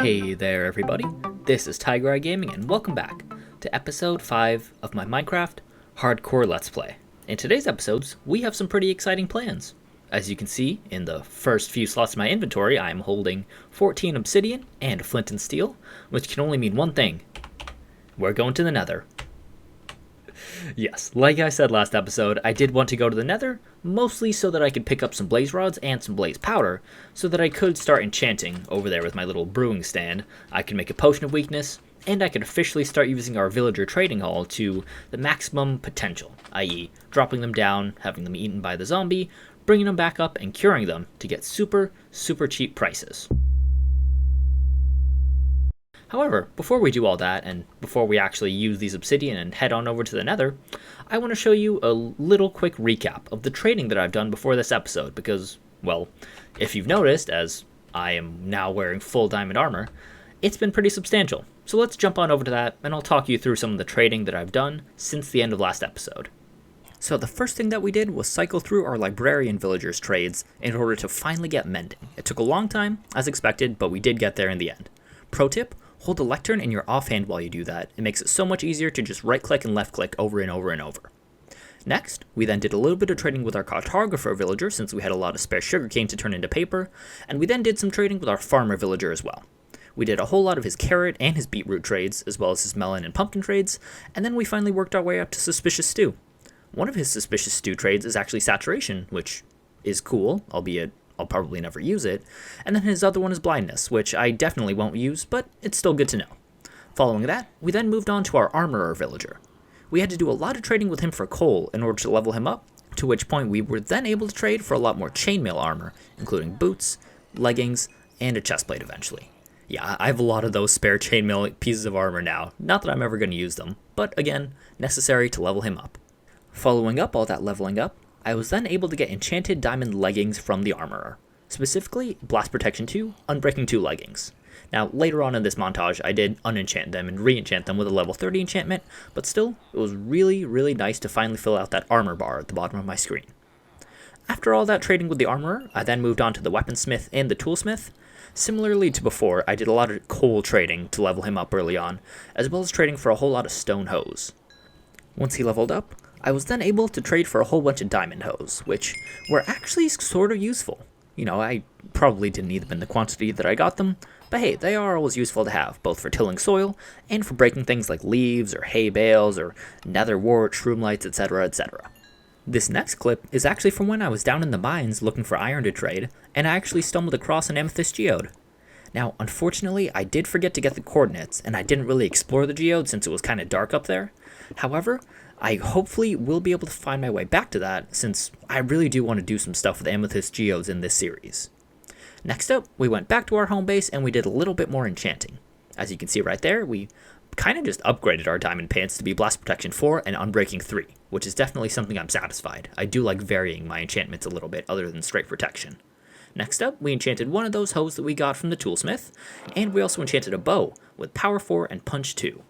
Hey there everybody, this is Tiger Eye Gaming and welcome back to episode 5 of my Minecraft Hardcore Let's Play. In today's episodes, we have some pretty exciting plans. As you can see, in the first few slots of my inventory, I am holding 14 obsidian and flint and steel, which can only mean one thing. We're going to the Nether. Yes, like I said last episode, I did want to go to the Nether, mostly so that I could pick up some blaze rods and some blaze powder, so that I could start enchanting over there with my little brewing stand. I could make a potion of weakness, and I could officially start using our villager trading hall to the maximum potential, i.e. dropping them down, having them eaten by the zombie, bringing them back up, and curing them to get super cheap prices. However, before we do all that, and before we actually use these obsidian and head on over to the Nether, I want to show you a little quick recap of the trading that I've done before this episode, because, well, if you've noticed, as I am now wearing full diamond armor, it's been pretty substantial. So let's jump on over to that, and I'll talk you through some of the trading that I've done since the end of last episode. So the first thing that we did was cycle through our librarian villagers trades in order to finally get mending. It took a long time, as expected, but we did get there in the end. Pro tip: hold the lectern in your offhand while you do that. It makes it so much easier to just right click and left click over and over and over. Next, we then did a little bit of trading with our cartographer villager since we had a lot of spare sugarcane to turn into paper, and we then did some trading with our farmer villager as well. We did a whole lot of his carrot and his beetroot trades, as well as his melon and pumpkin trades, and then we finally worked our way up to suspicious stew. One of his suspicious stew trades is actually saturation, which is cool, albeit I'll probably never use it, and then his other one is blindness, which I definitely won't use, but it's still good to know. Following that, we then moved on to our armorer villager. We had to do a lot of trading with him for coal in order to level him up, to which point we were then able to trade for a lot more chainmail armor, including boots, leggings, and a chestplate eventually. Yeah, I have a lot of those spare chainmail pieces of armor now, not that I'm ever going to use them, but again, necessary to level him up. Following up all that leveling up, I was then able to get enchanted diamond leggings from the armorer, specifically Blast Protection 2, Unbreaking 2 leggings. Now, later on in this montage, I did unenchant them and re-enchant them with a level 30 enchantment, but still, it was really nice to finally fill out that armor bar at the bottom of my screen. After all that trading with the armorer, I then moved on to the weaponsmith and the toolsmith. Similarly to before, I did a lot of coal trading to level him up early on, as well as trading for a whole lot of stone hose. Once he leveled up, I was then able to trade for a whole bunch of diamond hose, which were actually sort of useful. You know, I probably didn't need them in the quantity that I got them, but hey, they are always useful to have, both for tilling soil and for breaking things like leaves or hay bales or nether wart, shroom lights, etc, etc. This next clip is actually from when I was down in the mines looking for iron to trade, and I actually stumbled across an amethyst geode. Now, unfortunately, I did forget to get the coordinates, and I didn't really explore the geode since it was kind of dark up there. However, I hopefully will be able to find my way back to that, since I really do want to do some stuff with amethyst geodes in this series. Next up, we went back to our home base and we did a little bit more enchanting. As you can see right there, we kind of just upgraded our diamond pants to be Blast Protection 4 and Unbreaking 3, which is definitely something I'm satisfied. I do like varying my enchantments a little bit other than straight protection. Next up, we enchanted one of those hoes that we got from the toolsmith, and we also enchanted a bow with Power 4 and Punch 2.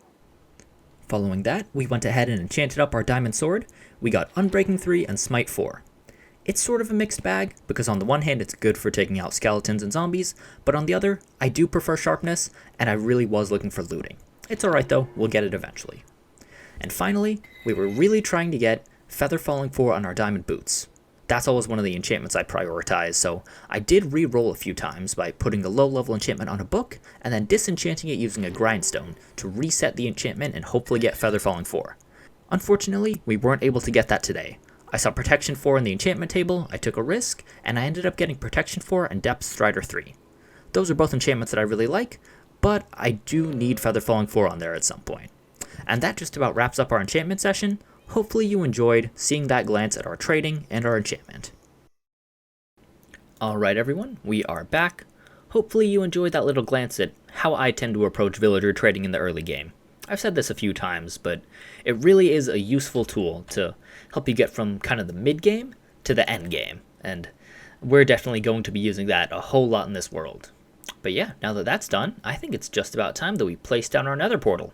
Following that, we went ahead and enchanted up our diamond sword. We got Unbreaking 3 and Smite 4. It's sort of a mixed bag, because on the one hand it's good for taking out skeletons and zombies, but on the other, I do prefer sharpness, and I really was looking for looting. It's alright though, we'll get it eventually. And finally, we were really trying to get Feather Falling 4 on our diamond boots. That's always one of the enchantments I prioritize, so I did re-roll a few times by putting a low-level enchantment on a book, and then disenchanting it using a grindstone to reset the enchantment and hopefully get Feather Falling 4. Unfortunately, we weren't able to get that today. I saw Protection 4 in the enchantment table, I took a risk, and I ended up getting Protection 4 and Depth Strider 3. Those are both enchantments that I really like, but I do need Feather Falling 4 on there at some point. And that just about wraps up our enchantment session. Hopefully you enjoyed seeing that glance at our trading and our enchantment. Alright everyone, we are back. Hopefully you enjoyed that little glance at how I tend to approach villager trading in the early game. I've said this a few times, but it really is a useful tool to help you get from kind of the mid-game to the end game, and we're definitely going to be using that a whole lot in this world. But yeah, now that that's done, I think it's just about time that we place down our nether portal.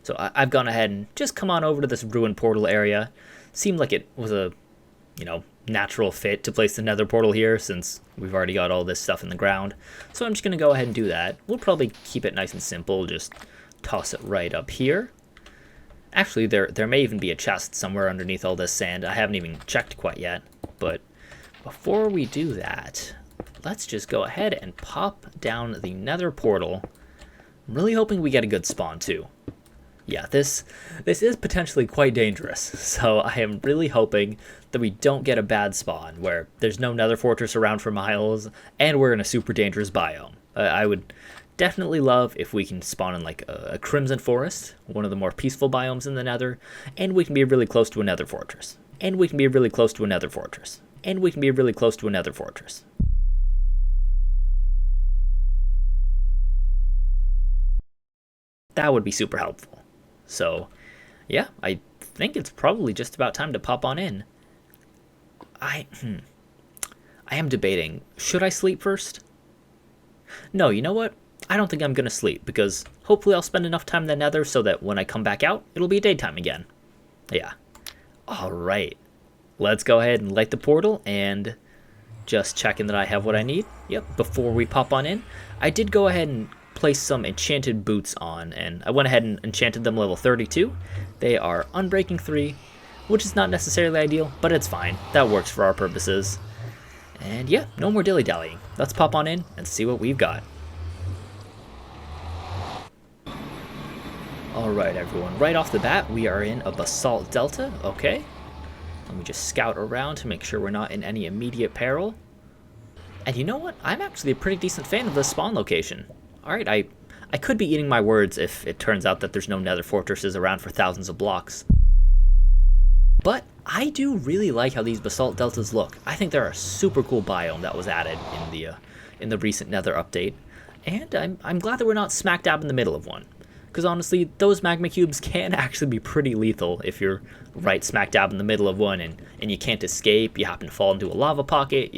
So I've gone ahead and just come on over to this ruined portal area. Seemed like it was a natural fit to place the nether portal here since we've already got all this stuff in the ground. So I'm just going to go ahead and do that. We'll probably keep it nice and simple, just toss it right up here. Actually, there may even be a chest somewhere underneath all this sand. I haven't even checked quite yet, but before we do that, let's just go ahead and pop down the nether portal. I'm really hoping we get a good spawn too. Yeah, this is potentially quite dangerous, so I am really hoping that we don't get a bad spawn where there's no nether fortress around for miles and we're in a super dangerous biome. I would definitely love if we can spawn in like a crimson forest, one of the more peaceful biomes in the nether, and we can be really close to a nether fortress. And we can be really close to a nether fortress. And we can be really close to a nether fortress. That would be super helpful. So, yeah, I think it's probably just about time to pop on in. I am debating, should I sleep first? No, you know what? I don't think I'm going to sleep because hopefully I'll spend enough time in the nether so that when I come back out, it'll be daytime again. Yeah. Alright. Let's go ahead and light the portal and just checking that I have what I need. Yep, before we pop on in, I did go ahead and place some enchanted boots on, and I went ahead and enchanted them level 32. They are Unbreaking 3, which is not necessarily ideal, but it's fine. That works for our purposes. And yeah, no more dilly-dallying. Let's pop on in and see what we've got. Alright everyone, right off the bat, we are in a basalt delta, okay. Let me just scout around to make sure we're not in any immediate peril. And you know what? I'm actually a pretty decent fan of this spawn location. Alright, I could be eating my words if it turns out that there's no nether fortresses around for thousands of blocks. But I do really like how these basalt deltas look. I think they're a super cool biome that was added in the recent nether update. And I'm glad that we're not smack dab in the middle of one. Because honestly, those magma cubes can actually be pretty lethal if you're right smack dab in the middle of one and you can't escape, you happen to fall into a lava pocket,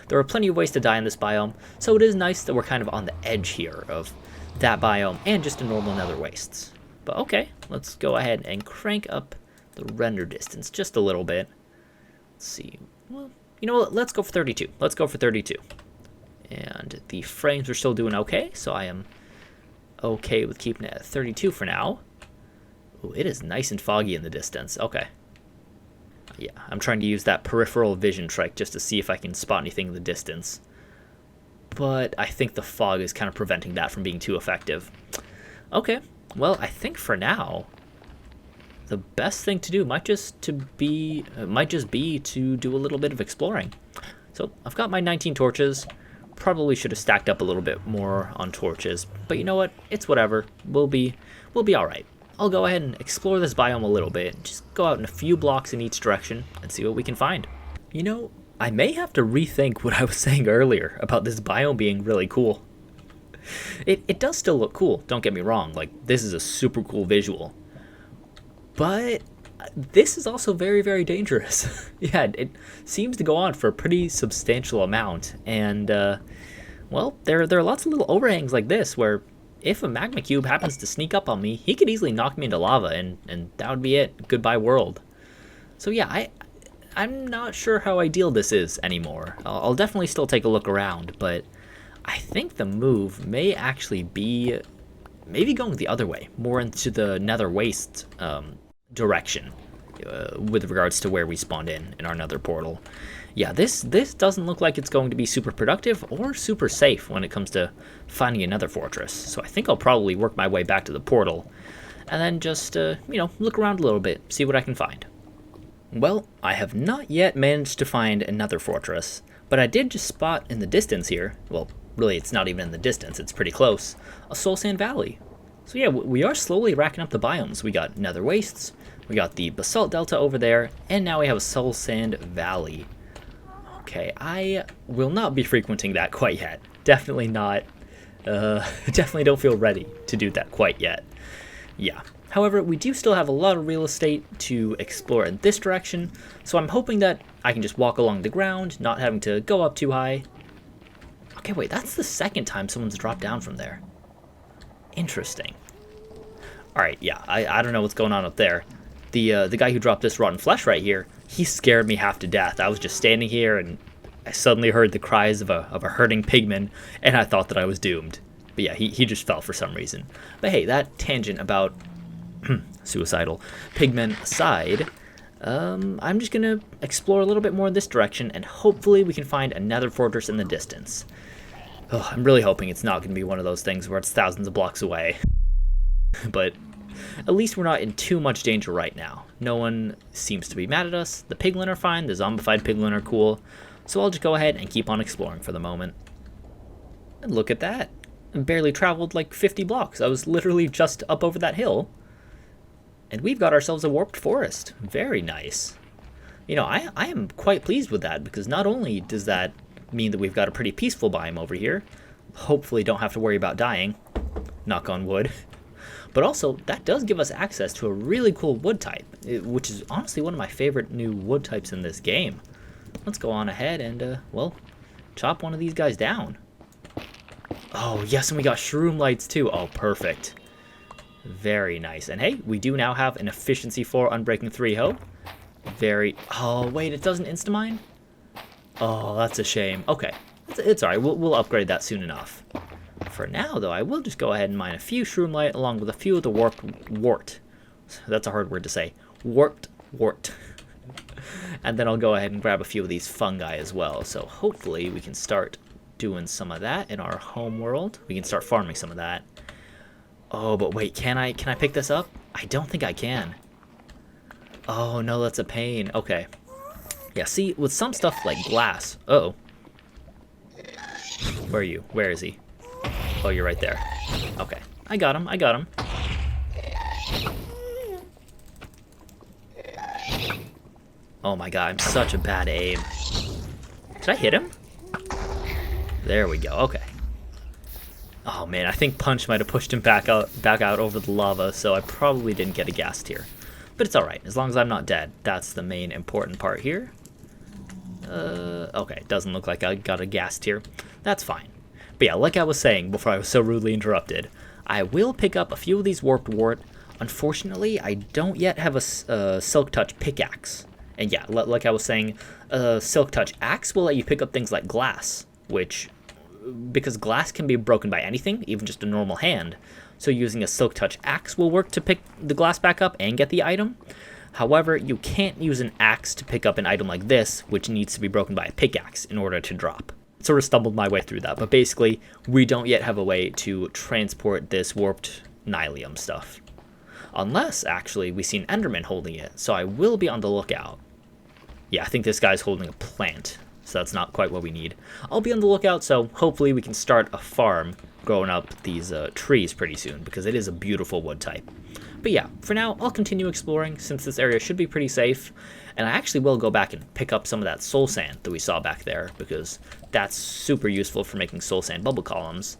There are plenty of ways to die in this biome, so it is nice that we're kind of on the edge here of that biome and just a normal nether wastes. But okay, let's go ahead and crank up the render distance just a little bit. Let's see. Well, you know what? Let's go for 32. Let's go for 32. And the frames are still doing okay, so I am okay with keeping it at 32 for now. Ooh, it is nice and foggy in the distance. Okay. Yeah, I'm trying to use that peripheral vision trick just to see if I can spot anything in the distance. But I think the fog is kind of preventing that from being too effective. Okay, well, I think for now, the best thing to do might just be to do a little bit of exploring. So I've got my 19 torches. Probably should have stacked up a little bit more on torches, but you know what? It's whatever. We'll be all right. I'll go ahead and explore this biome a little bit, just go out in a few blocks in each direction and see what we can find. I may have to rethink what I was saying earlier about this biome being really cool. It does still look cool, don't get me wrong, like this is a super cool visual. But this is also very, very dangerous. Yeah, it seems to go on for a pretty substantial amount, and well, there are lots of little overhangs like this where if a magma cube happens to sneak up on me, he could easily knock me into lava, and that would be it. Goodbye world. So yeah, I'm not sure how ideal this is anymore. I'll definitely still take a look around, but I think the move may actually be maybe going the other way, more into the nether waste direction with regards to where we spawned in our nether portal. Yeah, this doesn't look like it's going to be super productive or super safe when it comes to finding another fortress. So I think I'll probably work my way back to the portal and then just, look around a little bit, see what I can find. Well, I have not yet managed to find another fortress, but I did just spot in the distance here, well, really it's not even in the distance, it's pretty close, a soul sand valley. So yeah, we are slowly racking up the biomes. We got nether wastes, we got the basalt delta over there, and now we have a soul sand valley. Okay, I will not be frequenting that quite yet. Definitely not. Definitely don't feel ready to do that quite yet. Yeah. However, we do still have a lot of real estate to explore in this direction, so I'm hoping that I can just walk along the ground, not having to go up too high. Okay, wait, that's the second time someone's dropped down from there. Interesting. Alright, yeah, I don't know what's going on up there. The guy who dropped this rotten flesh right here, he scared me half to death. I was just standing here and I suddenly heard the cries of a hurting pigman, and I thought that I was doomed. But yeah, he just fell for some reason. But hey, that tangent about suicidal pigmen aside, I'm just gonna explore a little bit more in this direction, and hopefully we can find another fortress in the distance. Oh, I'm really hoping it's not gonna be one of those things where it's thousands of blocks away. But at least we're not in too much danger right now. No one seems to be mad at us. The piglin are fine. The zombified piglin are cool. So I'll just go ahead and keep on exploring for the moment. And look at that. I barely traveled like 50 blocks. I was literally just up over that hill. And we've got ourselves a warped forest. Very nice. You know, I am quite pleased with that, because not only does that mean that we've got a pretty peaceful biome over here, hopefully don't have to worry about dying, knock on wood, but also that does give us access to a really cool wood type, which is honestly one of my favorite new wood types in this game. Let's go on ahead and, well, chop one of these guys down. Oh, yes, and we got shroom lights too. Oh, perfect. Very nice. And hey, we do now have an efficiency 4 unbreaking 3 hoe. Oh, wait, it doesn't insta-mine? Oh, that's a shame. Okay, it's alright. We'll upgrade that soon enough. For now, though, I will just go ahead and mine a few shroom light along with a few of the warped wart. That's a hard word to say. Warped wart. And then I'll go ahead and grab a few of these fungi as well. So hopefully we can start doing some of that in our home world. We can start farming some of that. Oh, but wait, can I pick this up? I don't think I can. Oh, no, that's a pain. Okay. Yeah, see, with some stuff like glass... Uh-oh. Where are you? Where is he? Oh, you're right there. Okay. I got him. Oh my god, I'm such a bad aim. Did I hit him? There we go. Okay. Oh man, I think Punch might have pushed him back out over the lava, so I probably didn't get a gas tier. But it's alright, as long as I'm not dead. That's the main important part here. Okay, doesn't look like I got a gas tier. That's fine. But yeah, like I was saying before I was so rudely interrupted, I will pick up a few of these warped wart. Unfortunately, I don't yet have a Silk Touch pickaxe. And yeah, like I was saying, a Silk Touch axe will let you pick up things like glass, which, because glass can be broken by anything, even just a normal hand, so using a Silk Touch axe will work to pick the glass back up and get the item. However, you can't use an axe to pick up an item like this, which needs to be broken by a pickaxe in order to drop. Sort of stumbled my way through that, but basically, we don't yet have a way to transport this warped nylium stuff. Unless, actually, we see an Enderman holding it, so I will be on the lookout. Yeah, I think this guy's holding a plant, so that's not quite what we need. I'll be on the lookout, so hopefully we can start a farm growing up these trees pretty soon, because it is a beautiful wood type. But yeah, for now, I'll continue exploring, since this area should be pretty safe, and I actually will go back and pick up some of that soul sand that we saw back there, because that's super useful for making soul sand bubble columns.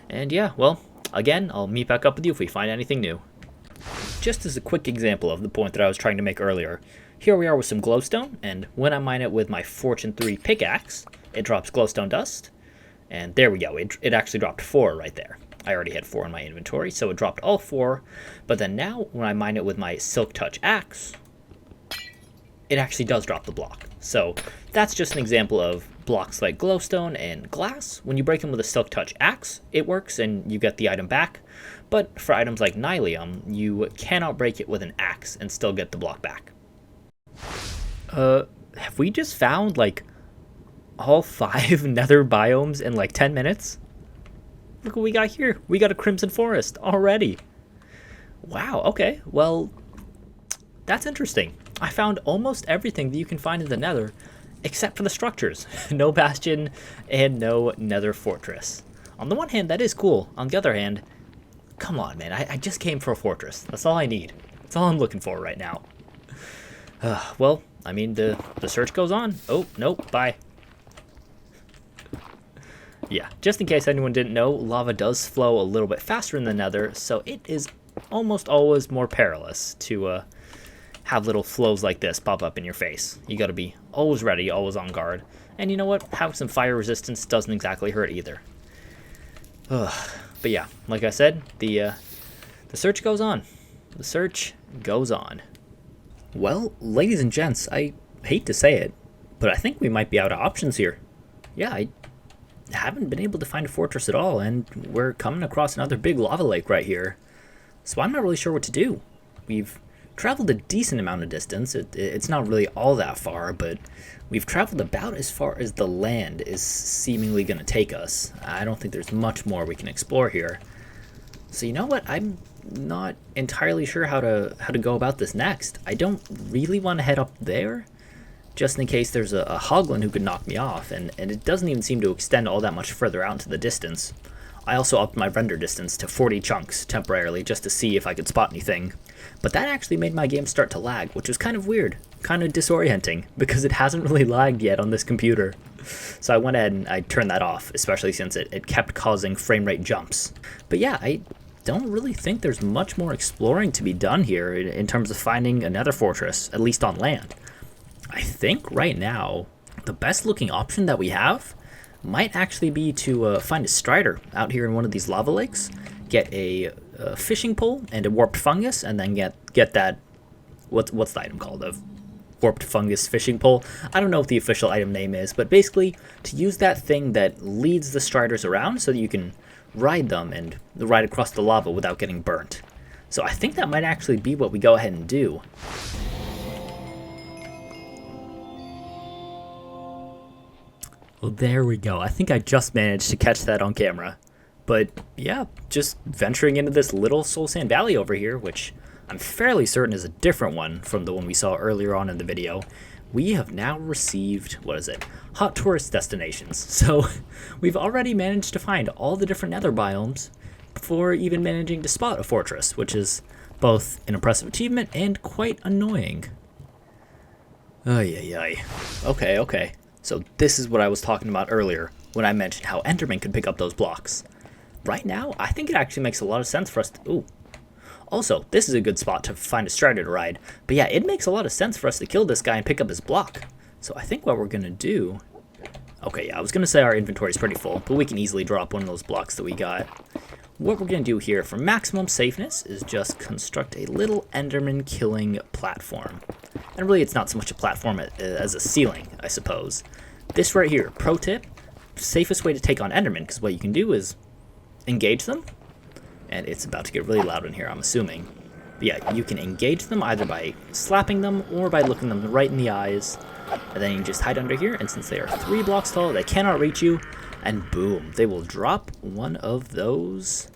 And yeah, well, again, I'll meet back up with you if we find anything new. Just as a quick example of the point that I was trying to make earlier, here we are with some glowstone, and when I mine it with my Fortune 3 pickaxe, it drops glowstone dust, and there we go, it actually dropped 4 right there. I already had 4 in my inventory, so it dropped all 4, but then now, when I mine it with my Silk Touch axe, it actually does drop the block. So that's just an example of blocks like glowstone and glass. When you break them with a Silk Touch axe, it works and you get the item back, but for items like nylium, you cannot break it with an axe and still get the block back. Have we just found, like, all 5 nether biomes in, like, 10 minutes? Look what we got here. We got a crimson forest already. Wow, okay. Well, that's interesting. I found almost everything that you can find in the nether, except for the structures. No bastion and no nether fortress. On the one hand, that is cool. On the other hand, come on, man. I just came for a fortress. That's all I need. That's all I'm looking for right now. Well, I mean, the search goes on. Oh, nope, bye. Yeah, just in case anyone didn't know, lava does flow a little bit faster in the nether, so it is almost always more perilous to have little flows like this pop up in your face. You gotta be always ready, always on guard. And you know what? Having some fire resistance doesn't exactly hurt either. But yeah, like I said, the search goes on. The search goes on. Well, ladies and gents, I hate to say it, but I think we might be out of options here. Yeah, I haven't been able to find a fortress at all, and we're coming across another big lava lake right here. So I'm not really sure what to do. We've traveled a decent amount of distance. It's not really all that far, but we've traveled about as far as the land is seemingly going to take us. I don't think there's much more we can explore here. So you know what? I'm not entirely sure how to go about this next. I don't really want to head up there, just in case there's a hoglin who could knock me off, and it doesn't even seem to extend all that much further out into the distance. I also upped my render distance to 40 chunks temporarily just to see if I could spot anything, but that actually made my game start to lag, which was kind of weird, kind of disorienting, because it hasn't really lagged yet on this computer. So I went ahead and I turned that off, especially since it kept causing frame rate jumps. But yeah, I don't really think there's much more exploring to be done here in terms of finding another fortress, at least on land. I think right now, the best looking option that we have might actually be to find a strider out here in one of these lava lakes, get a fishing pole and a warped fungus, and then get that, what's the item called? A warped fungus fishing pole? I don't know what the official item name is, but basically to use that thing that leads the striders around so that you can ride them and ride across the lava without getting burnt. So I think that might actually be what we go ahead and do. Well, there we go. I think I just managed to catch that on camera. But yeah, just venturing into this little Soul Sand Valley over here, which I'm fairly certain is a different one from the one we saw earlier on in the video. We have now received, hot tourist destinations. So we've already managed to find all the different nether biomes before even managing to spot a fortress, which is both an impressive achievement and quite annoying. Ay. Okay. So this is what I was talking about earlier when I mentioned how Enderman could pick up those blocks. Right now, I think it actually makes a lot of sense for us to... Ooh. Also, this is a good spot to find a strider to ride. But yeah, it makes a lot of sense for us to kill this guy and pick up his block. So I think what we're going to do... Okay, yeah, I was going to say our inventory is pretty full, but we can easily drop one of those blocks that we got. What we're going to do here for maximum safeness is just construct a little Enderman killing platform. And really, it's not so much a platform as a ceiling, I suppose. This right here, pro tip, safest way to take on Enderman, because what you can do is engage them. And it's about to get really loud in here, I'm assuming. But yeah, you can engage them either by slapping them or by looking them right in the eyes. And then you just hide under here, and since they are 3 blocks tall, they cannot reach you. And boom, they will drop one of those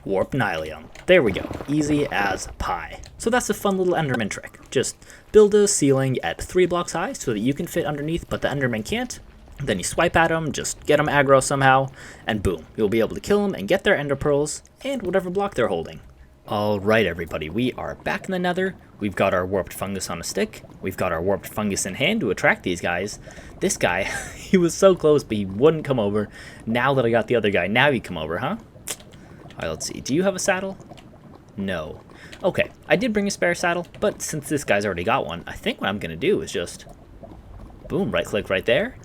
warp nylium. There we go, easy as pie. So that's a fun little Enderman trick. Just build a ceiling at 3 blocks high so that you can fit underneath, but the Enderman can't. Then you swipe at them, just get them aggro somehow, and boom, you'll be able to kill them and get their ender pearls and whatever block they're holding. Alright everybody, we are back in the nether. We've got our warped fungus on a stick. We've got our warped fungus in hand to attract these guys. This guy, he was so close, but he wouldn't come over. Now that I got the other guy, now you come over, huh? Alright, let's see. Do you have a saddle? No. Okay, I did bring a spare saddle, but since this guy's already got one, I think what I'm going to do is just... Boom, right click right there.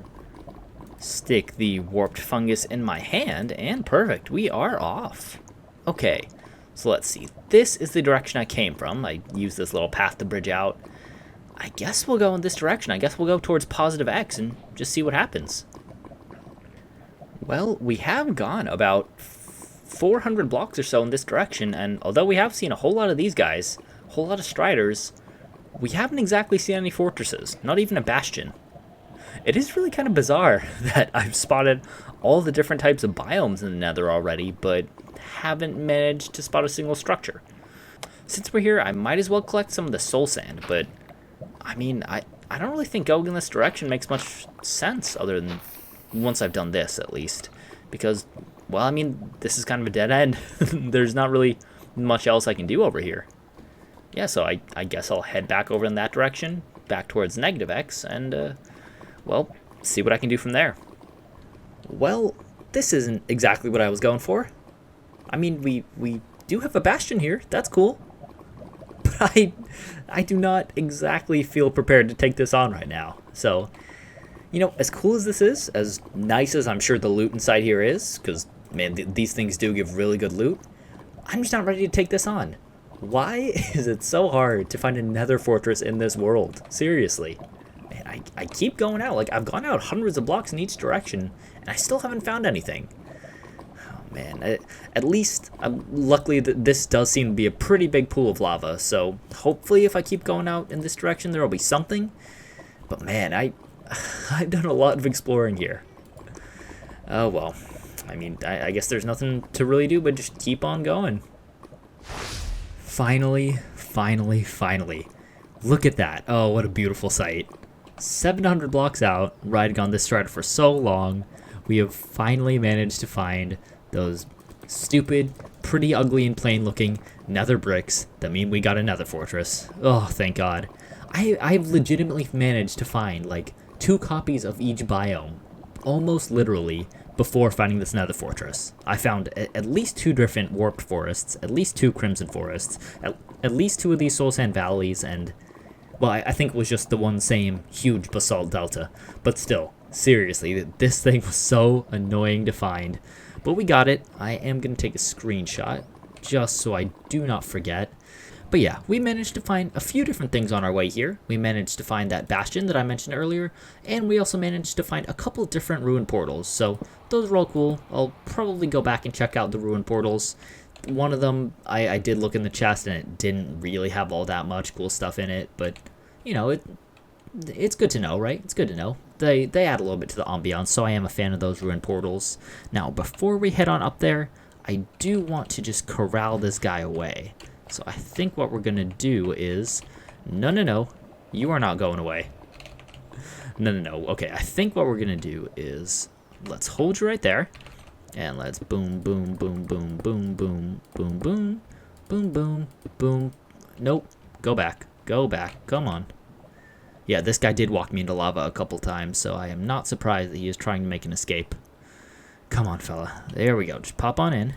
Stick the warped fungus in my hand, and perfect, we are off. Okay, so let's see. This is the direction I came from. I used this little path to bridge out. I guess we'll go in this direction. I guess we'll go towards positive X and just see what happens. Well, we have gone about 400 blocks or so in this direction, and although we have seen a whole lot of these guys, a whole lot of striders, we haven't exactly seen any fortresses, not even a bastion. It is really kind of bizarre that I've spotted all the different types of biomes in the nether already, but haven't managed to spot a single structure. Since we're here, I might as well collect some of the soul sand, but I mean, I don't really think going in this direction makes much sense, other than once I've done this, at least. Because, well, I mean, this is kind of a dead end. There's not really much else I can do over here. Yeah, so I guess I'll head back over in that direction, back towards negative X, and, well, see what I can do from there. Well, this isn't exactly what I was going for. I mean, we do have a bastion here. That's cool. But I do not exactly feel prepared to take this on right now. So, you know, as cool as this is, as nice as I'm sure the loot inside here is, because, man, these things do give really good loot, I'm just not ready to take this on. Why is it so hard to find a nether fortress in this world? Seriously. Man, I keep going out. Like, I've gone out hundreds of blocks in each direction, and I still haven't found anything. Oh, man. At least, luckily, this does seem to be a pretty big pool of lava, so hopefully if I keep going out in this direction, there will be something. But, man, I've done a lot of exploring here. Oh, well. I mean, I guess there's nothing to really do but just keep on going. Finally. Look at that. Oh, what a beautiful sight. 700 blocks out, riding on this strider for so long, we have finally managed to find those stupid, pretty ugly and plain looking nether bricks that mean we got a nether fortress. Oh, thank God. I've legitimately managed to find like 2 copies of each biome, almost literally, before finding this nether fortress. I found at least 2 different warped forests, at least 2 crimson forests, at least 2 of these soul sand valleys, and well, I think it was just the one same huge basalt delta. But still, seriously, this thing was so annoying to find. But we got it. I am going to take a screenshot just so I do not forget. But yeah, we managed to find a few different things on our way here. We managed to find that bastion that I mentioned earlier, and we also managed to find a couple different ruin portals. So those were all cool. I'll probably go back and check out the ruin portals. One of them, I did look in the chest, and it didn't really have all that much cool stuff in it, but you know, it's good to know, right? It's good to know. They add a little bit to the ambiance, so I am a fan of those ruin portals. Now, before we head on up there, I do want to just corral this guy away. So I think what we're gonna do is, no, you are not going away. No. Okay, I think what we're gonna do is, let's hold you right there. And let's boom. Nope. Go back. Come on. Yeah, this guy did walk me into lava a couple times, so I am not surprised that he is trying to make an escape. Come on, fella. There we go. Just pop on in.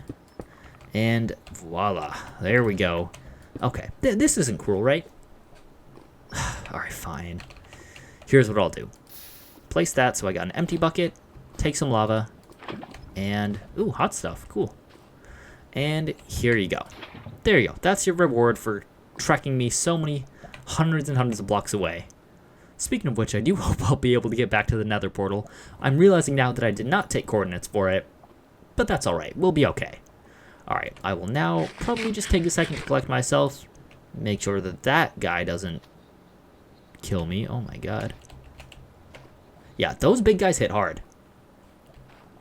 And voila. There we go. Okay. This isn't cruel, right? Alright, fine. Here's what I'll do. Place that so I got an empty bucket. Take some lava. And, ooh, hot stuff. Cool. And here you go. There you go. That's your reward for trekking me so many hundreds and hundreds of blocks away. Speaking of which, I do hope I'll be able to get back to the nether portal. I'm realizing now that I did not take coordinates for it, but that's alright. We'll be okay. Alright, I will now probably just take a second to collect myself. Make sure that that guy doesn't kill me. Oh my God. Yeah, those big guys hit hard.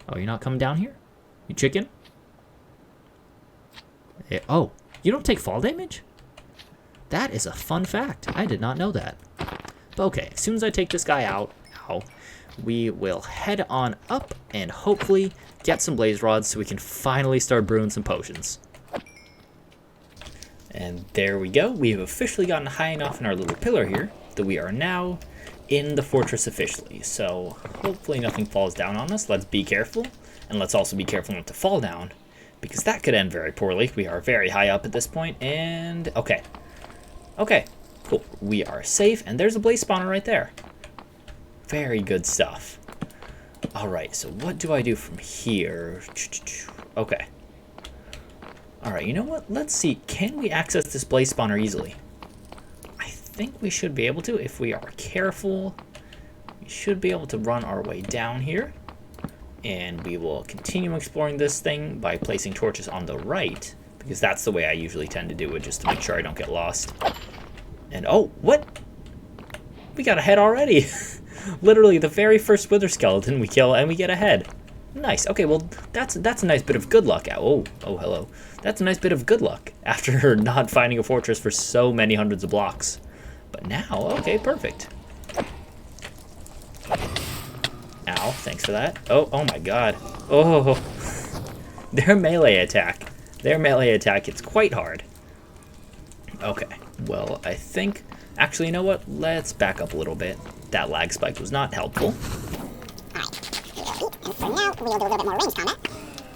Oh, you're not coming down here? You chicken? Oh, you don't take fall damage? That is a fun fact. I did not know that. But okay, as soon as I take this guy out, we will head on up and hopefully get some blaze rods so we can finally start brewing some potions. And there we go. We have officially gotten high enough in our little pillar here that we are now in the fortress officially. So hopefully nothing falls down on us. Let's be careful. And let's also be careful not to fall down, because that could end very poorly. We are very high up at this point. And okay, cool. We are safe. And there's a blaze spawner right there. Very good stuff. All right, so what do I do from here? Okay. All right, you know what? Let's see. Can we access this blaze spawner easily? I think we should be able to if we are careful. We should be able to run our way down here. And we will continue exploring this thing by placing torches on the right, because that's the way I usually tend to do it, just to make sure I don't get lost. And oh, what? We got a head already. Literally the very first wither skeleton we kill and we get a head. Nice. Okay, well, that's a nice bit of good luck. Oh, hello. That's a nice bit of good luck after not finding a fortress for so many hundreds of blocks. But now, okay, perfect. Ow, thanks for that. Oh my God. Oh, their melee attack. It's quite hard. Okay, well, I think, actually, you know what? Let's back up a little bit. That lag spike was not helpful. And for now, we'll do a little bit more range combat.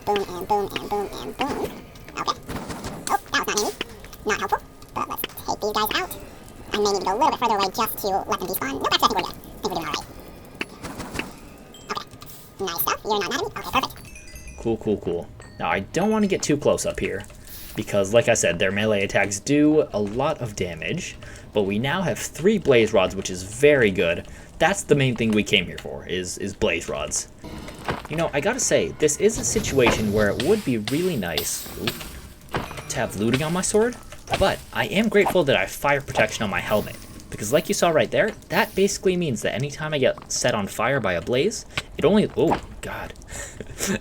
Boom and boom and boom and boom. Okay. Oh, that was not needed. Not helpful. But let's take these guys out. I may need to go a little bit further away just to let them despawn. Nope, actually, I think we're good. I think we're doing alright. Okay. Nice stuff. You're not mad at me? Okay, perfect. Cool. Now, I don't want to get too close up here. because like I said, their melee attacks do a lot of damage, but we now have 3 blaze rods, which is very good. That's the main thing we came here for, is blaze rods. You know, I gotta say, this is a situation where it would be really nice to have looting on my sword, but I am grateful that I have fire protection on my helmet, because like you saw right there, that basically means that anytime I get set on fire by a blaze, it only, oh god,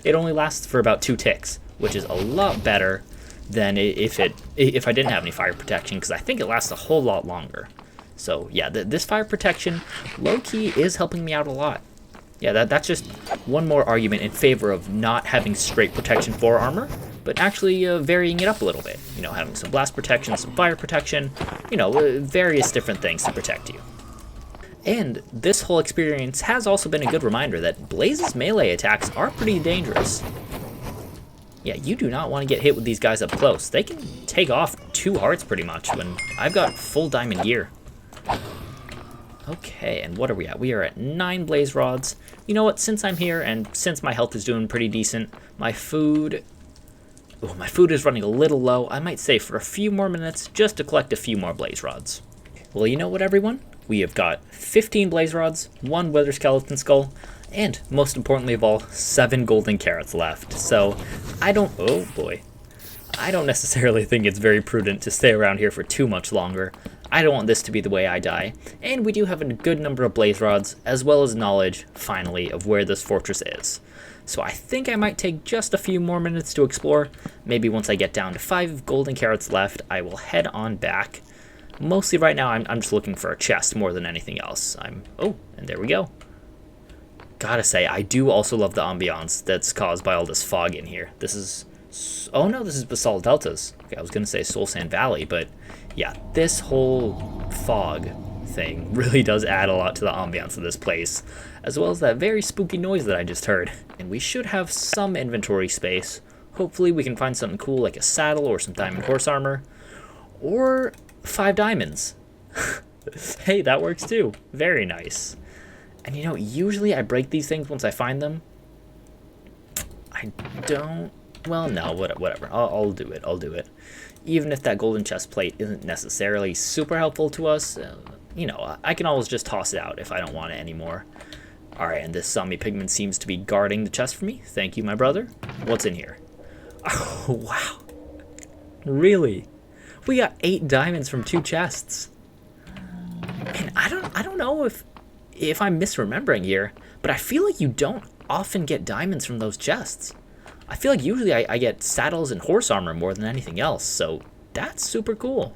it only lasts for about 2 ticks, which is a lot better than if I didn't have any fire protection, because I think it lasts a whole lot longer. So yeah, this fire protection low-key is helping me out a lot. Yeah, that's just one more argument in favor of not having straight protection for armor, but actually varying it up a little bit. You know, having some blast protection, some fire protection, you know, various different things to protect you. And this whole experience has also been a good reminder that Blaze's melee attacks are pretty dangerous. Yeah, you do not want to get hit with these guys up close. They can take off 2 hearts pretty much when I've got full diamond gear. Okay, and what are we at? We are at 9 blaze rods. You know what, since I'm here and since my health is doing pretty decent, my food is running a little low. I might save for a few more minutes just to collect a few more blaze rods. Well, you know what, everyone? We have got 15 blaze rods, 1 wither skeleton skull, and most importantly of all, 7 golden carrots left. So oh boy, I don't necessarily think it's very prudent to stay around here for too much longer. I don't want this to be the way I die, and we do have a good number of blaze rods, as well as knowledge, finally, of where this fortress is. So I think I might take just a few more minutes to explore. Maybe once I get down to 5 golden carrots left, I will head on back. Mostly right now, I'm just looking for a chest more than anything else. Oh, and there we go. Gotta say, I do also love the ambiance that's caused by all this fog in here. This is... oh no, this is Basalt Deltas. Okay, I was gonna say Soul Sand Valley, but yeah, this whole fog thing really does add a lot to the ambiance of this place, as well as that very spooky noise that I just heard. And we should have some inventory space. Hopefully we can find something cool like a saddle or some diamond horse armor, or 5 diamonds. Hey, that works too. Very nice. And you know, usually I break these things once I find them. I don't... well, no, whatever. I'll do it. I'll do it. Even if that golden chest plate isn't necessarily super helpful to us, you know, I can always just toss it out if I don't want it anymore. Alright, and this zombie pigman seems to be guarding the chest for me. Thank you, my brother. What's in here? Oh, wow. Really? We got 8 diamonds from 2 chests. And I don't know if I'm misremembering here, but I feel like you don't often get diamonds from those chests. I feel like usually I get saddles and horse armor more than anything else, so that's super cool.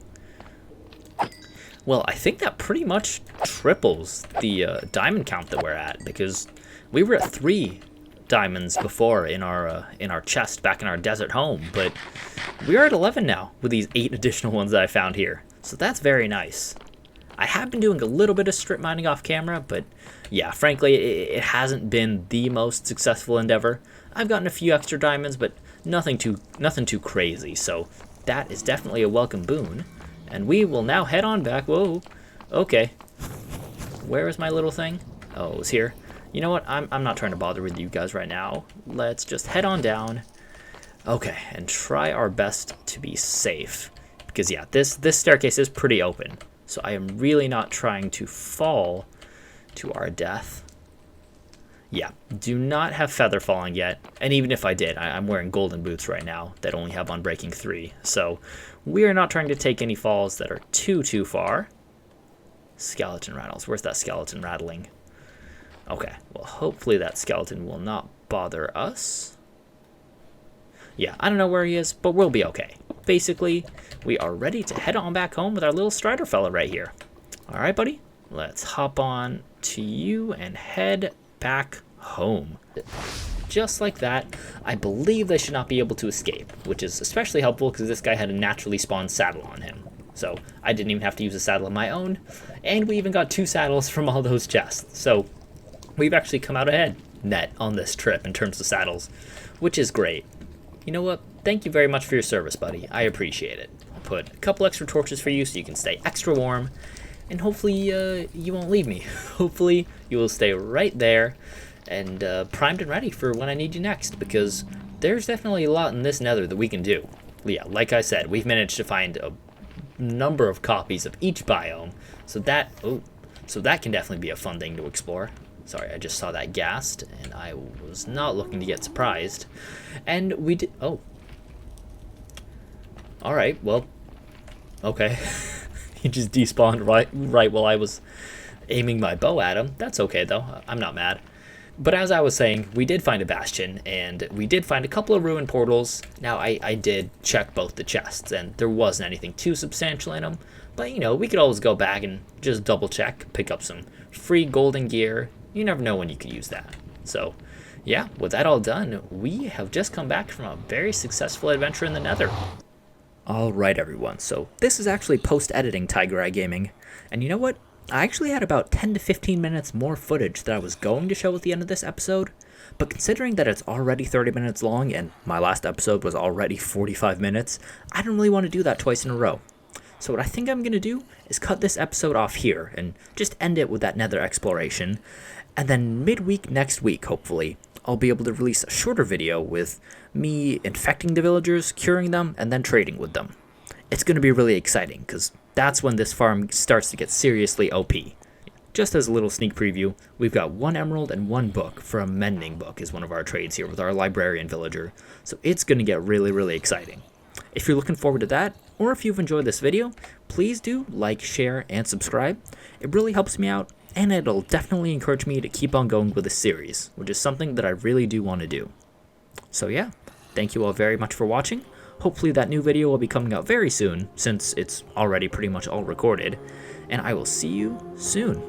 Well, I think that pretty much triples the diamond count that we're at, because we were at 3 diamonds before in our chest back in our desert home, but we're at 11 now with these 8 additional ones that I found here, so that's very nice. I have been doing a little bit of strip mining off camera, but yeah, frankly, it hasn't been the most successful endeavor. I've gotten a few extra diamonds, but nothing too crazy, so that is definitely a welcome boon. And we will now head on back. Whoa, okay. Where is my little thing? Oh, it was here. You know what? I'm not trying to bother with you guys right now. Let's just head on down. Okay, and try our best to be safe. Because yeah, this staircase is pretty open. So I am really not trying to fall to our death. Yeah, do not have feather falling yet. And even if I did, I'm wearing golden boots right now that only have unbreaking 3. So we are not trying to take any falls that are too far. Skeleton rattles. Where's that skeleton rattling? Okay, well, hopefully that skeleton will not bother us. Yeah, I don't know where he is, but we'll be okay. Basically, we are ready to head on back home with our little strider fella right here. All right, buddy, let's hop on to you and head back home. Just like that, I believe they should not be able to escape, which is especially helpful because this guy had a naturally spawned saddle on him. So I didn't even have to use a saddle of my own, and we even got 2 saddles from all those chests. So we've actually come out ahead net on this trip in terms of saddles, which is great. You know what? Thank you very much for your service, buddy. I appreciate it. I'll put a couple extra torches for you so you can stay extra warm, and hopefully you won't leave me. Hopefully you will stay right there and primed and ready for when I need you next, because there's definitely a lot in this nether that we can do. Yeah, like I said, we've managed to find a number of copies of each biome, so that can definitely be a fun thing to explore. Sorry, I just saw that ghast, and I was not looking to get surprised. And we did. Oh. All right. Well. Okay. He just despawned right while I was aiming my bow at him. That's okay though. I'm not mad. But as I was saying, we did find a bastion, and we did find a couple of ruined portals. Now, I did check both the chests, and there wasn't anything too substantial in them. But, you know, we could always go back and just double check, pick up some free golden gear. You never know when you could use that. So, yeah, with that all done, we have just come back from a very successful adventure in the Nether. Alright everyone, so this is actually post-editing Tiger Eye Gaming, and you know what? I actually had about 10 to 15 minutes more footage that I was going to show at the end of this episode, but considering that it's already 30 minutes long and my last episode was already 45 minutes, I don't really want to do that twice in a row. So what I think I'm going to do is cut this episode off here and just end it with that Nether exploration, and then midweek next week, hopefully, I'll be able to release a shorter video with me infecting the villagers, curing them, and then trading with them. It's going to be really exciting, because that's when this farm starts to get seriously OP. Just as a little sneak preview, we've got 1 emerald and 1 book for a mending book is one of our trades here with our librarian villager, so it's going to get really, really exciting. If you're looking forward to that, or if you've enjoyed this video, please do like, share, and subscribe. It really helps me out, and it'll definitely encourage me to keep on going with this series, which is something that I really do want to do. So yeah, thank you all very much for watching. Hopefully that new video will be coming out very soon, since it's already pretty much all recorded, and I will see you soon.